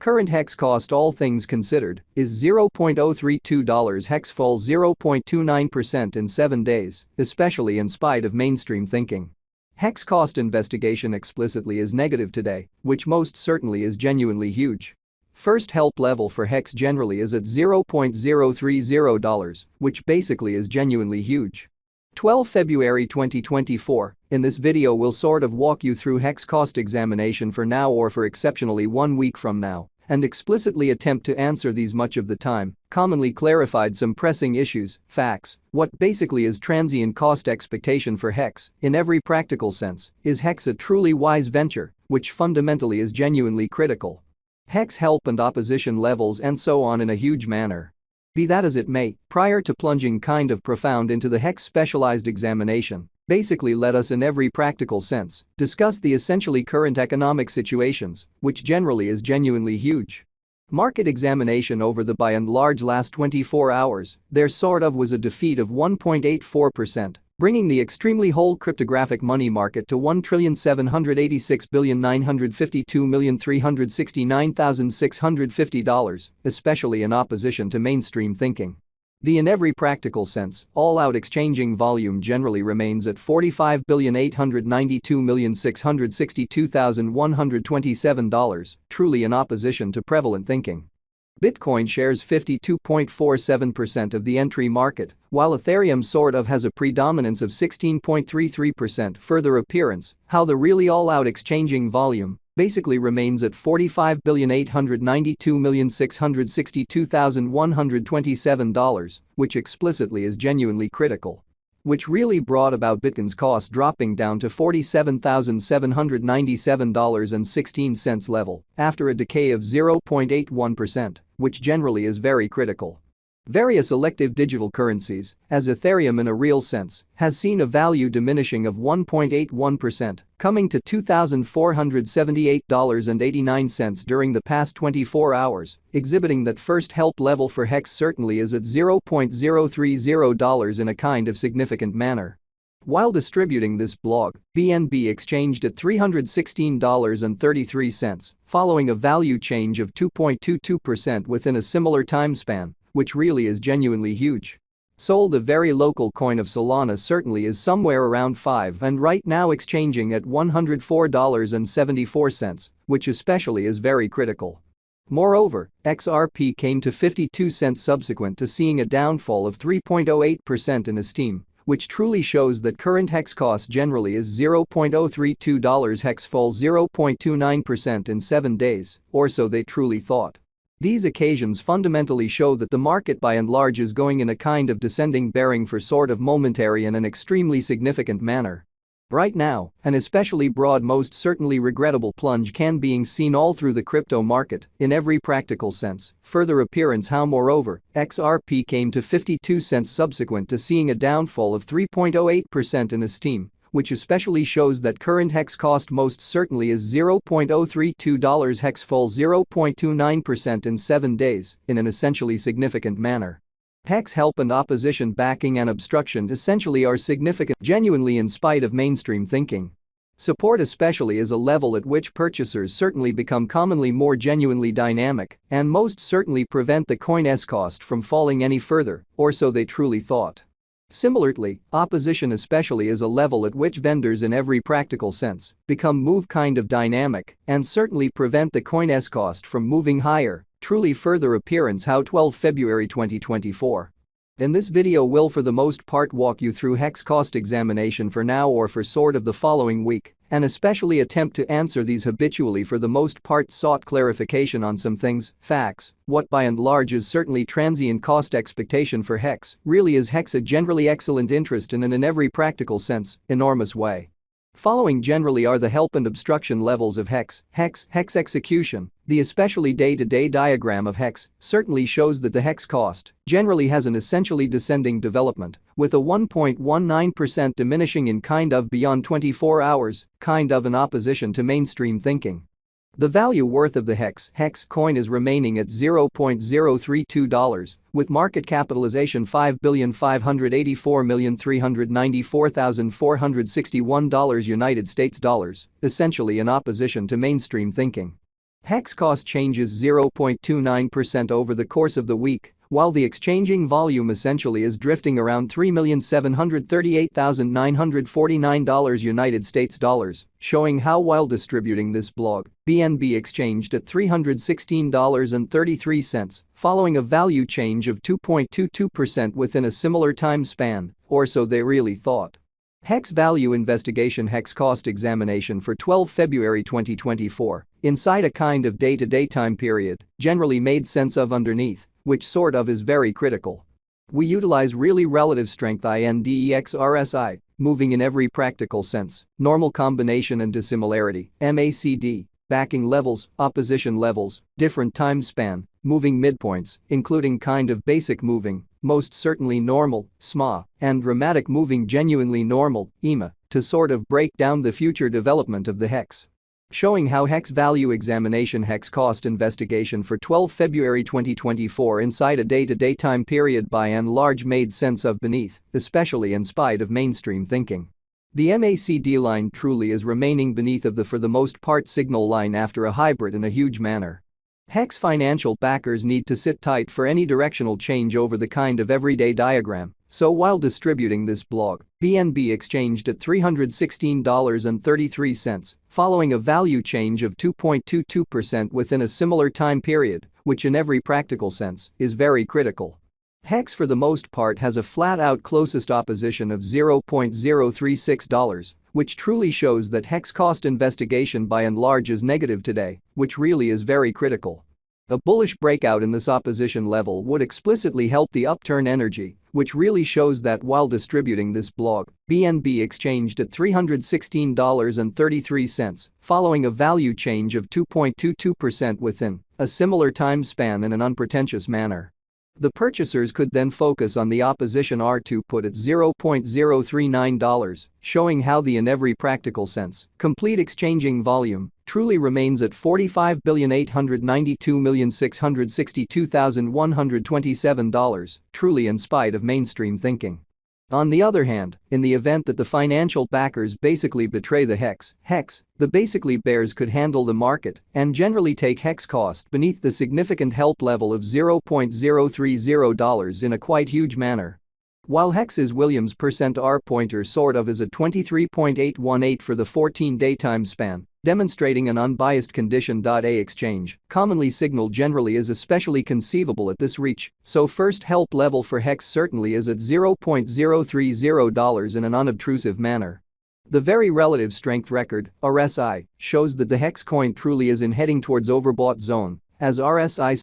Current hex cost, all things considered, is $0.032. Hex fall 0.29% in 7 days, especially in spite of mainstream thinking. Hex cost investigation explicitly is negative today, which most certainly is genuinely huge. First help level for hex generally is at $0.030, which basically is genuinely huge. 12 February 2024, in this video we'll sort of walk you through hex cost examination for now or for exceptionally 1 week from now, and explicitly attempt to answer these much of the time, commonly clarified some pressing issues, facts, what basically is transient cost expectation for hex, in every practical sense, is hex a truly wise venture, which fundamentally is genuinely critical. Hex help and opposition levels and so on in a huge manner. Be that as it may, prior to plunging kind of profound into the hex specialized examination, basically let us in every practical sense discuss the essentially current economic situations, which generally is genuinely huge. Market examination over the by and large last 24 hours, there sort of was a defeat of 1.84%, bringing the extremely whole cryptographic money market to $1,786,952,369,650, especially in opposition to mainstream thinking. The in every practical sense, all-out exchanging volume generally remains at $45,892,662,127, truly in opposition to prevalent thinking. Bitcoin shares 52.47% of the entry market, while Ethereum sort of has a predominance of 16.33%. Further appearance, how the really all-out exchanging volume basically remains at $45,892,662,127, which explicitly is genuinely critical. Which really brought about Bitcoin's cost dropping down to $47,797.16 level after a decay of 0.81%, which generally is very critical. Various elective digital currencies, as Ethereum in a real sense, has seen a value diminishing of 1.81%, coming to $2,478.89 during the past 24 hours, exhibiting that first help level for hex certainly is at $0.030 in a kind of significant manner. While distributing this blog, BNB exchanged at $316.33, following a value change of 2.22% within a similar time span, which really is genuinely huge. Sold a very local coin of Solana certainly is somewhere around 5 and right now exchanging at $104.74, which especially is very critical. Moreover, XRP came to 52 cents subsequent to seeing a downfall of 3.08% in esteem, which truly shows that current hex cost generally is $0.032. Hex fall 0.29% in 7 days, or so they truly thought. These occasions fundamentally show that the market by and large is going in a kind of descending bearing for sort of momentary and an extremely significant manner. Right now, an especially broad, most certainly regrettable plunge can being seen all through the crypto market, in every practical sense. Further appearance how moreover, XRP came to 52 cents subsequent to seeing a downfall of 3.08% in esteem, which especially shows that current hex cost most certainly is $0.032. Hex fall 0.29% in 7 days, in an essentially significant manner. Hex help and opposition backing and obstruction essentially are significant genuinely in spite of mainstream thinking. Support especially is a level at which purchasers certainly become commonly more genuinely dynamic and most certainly prevent the coin's cost from falling any further, or so they truly thought. Similarly, opposition especially is a level at which vendors in every practical sense become move kind of dynamic and certainly prevent the coin's cost from moving higher, truly further appearance how 12 February 2024. In this video we'll for the most part walk you through hex cost examination for now or for sort of the following week, and especially attempt to answer these habitually for the most part sought clarification on some things, facts, what by and large is certainly transient cost expectation for hex, really is hex a generally excellent interest in and in every practical sense, enormous way. Following generally are the help and obstruction levels of hex execution. The especially day-to-day diagram of hex certainly shows that the hex cost generally has an essentially descending development, with a 1.19% diminishing in kind of beyond 24 hours, kind of in opposition to mainstream thinking. The value worth of the hex coin is remaining at $0.032, with market capitalization $5,584,394,461 United States dollars, essentially in opposition to mainstream thinking. Hex cost changes 0.29% over the course of the week, while the exchanging volume essentially is drifting around $3,738,949 United States dollars, showing how while distributing this blog, BNB exchanged at $316.33, following a value change of 2.22% within a similar time span, or so they really thought. Hex Value Investigation Hex Cost Examination for 12 February 2024, inside a kind of day-to-day time period, generally made sense of underneath, which sort of is very critical. We utilize really relative strength index RSI, moving in every practical sense, normal combination and dissimilarity, MACD, backing levels, opposition levels, different time span, moving midpoints, including kind of basic moving, most certainly normal, SMA, and dramatic moving genuinely normal, EMA, to sort of break down the future development of the hex. Showing how Hex Value Examination Hex Cost Investigation for 12 February 2024 inside a day-to-day time period by and large made sense of beneath, especially in spite of mainstream thinking. The MACD line truly is remaining beneath of the for the most part signal line after a hybrid in a huge manner. Hex financial backers need to sit tight for any directional change over the kind of everyday diagram, so while distributing this blog, BNB exchanged at $316.33, following a value change of 2.22% within a similar time period, which in every practical sense is very critical. Hex for the most part has a flat-out closest opposition of $0.036, which truly shows that Hex cost investigation by and large is negative today, which really is very critical. A bullish breakout in this opposition level would explicitly help the upturn energy, which really shows that while distributing this blog, BNB exchanged at $316.33, following a value change of 2.22% within a similar time span in an unpretentious manner. The purchasers could then focus on the opposition R2 put at $0.039, showing how the in every practical sense, complete exchanging volume truly remains at $45,892,662,127, truly in spite of mainstream thinking. On the other hand, in the event that the financial backers basically betray the hex, the basically bears could handle the market and generally take hex cost beneath the significant help level of $0.030 in a quite huge manner. While Hex's Williams percent R pointer sort of is at 23.818 for the 14-day time span, demonstrating an unbiased condition. A exchange, commonly signaled generally is especially conceivable at this reach, so first help level for Hex certainly is at $0.030 in an unobtrusive manner. The very relative strength record, RSI, shows that the Hex coin truly is in heading towards overbought zone, as RSI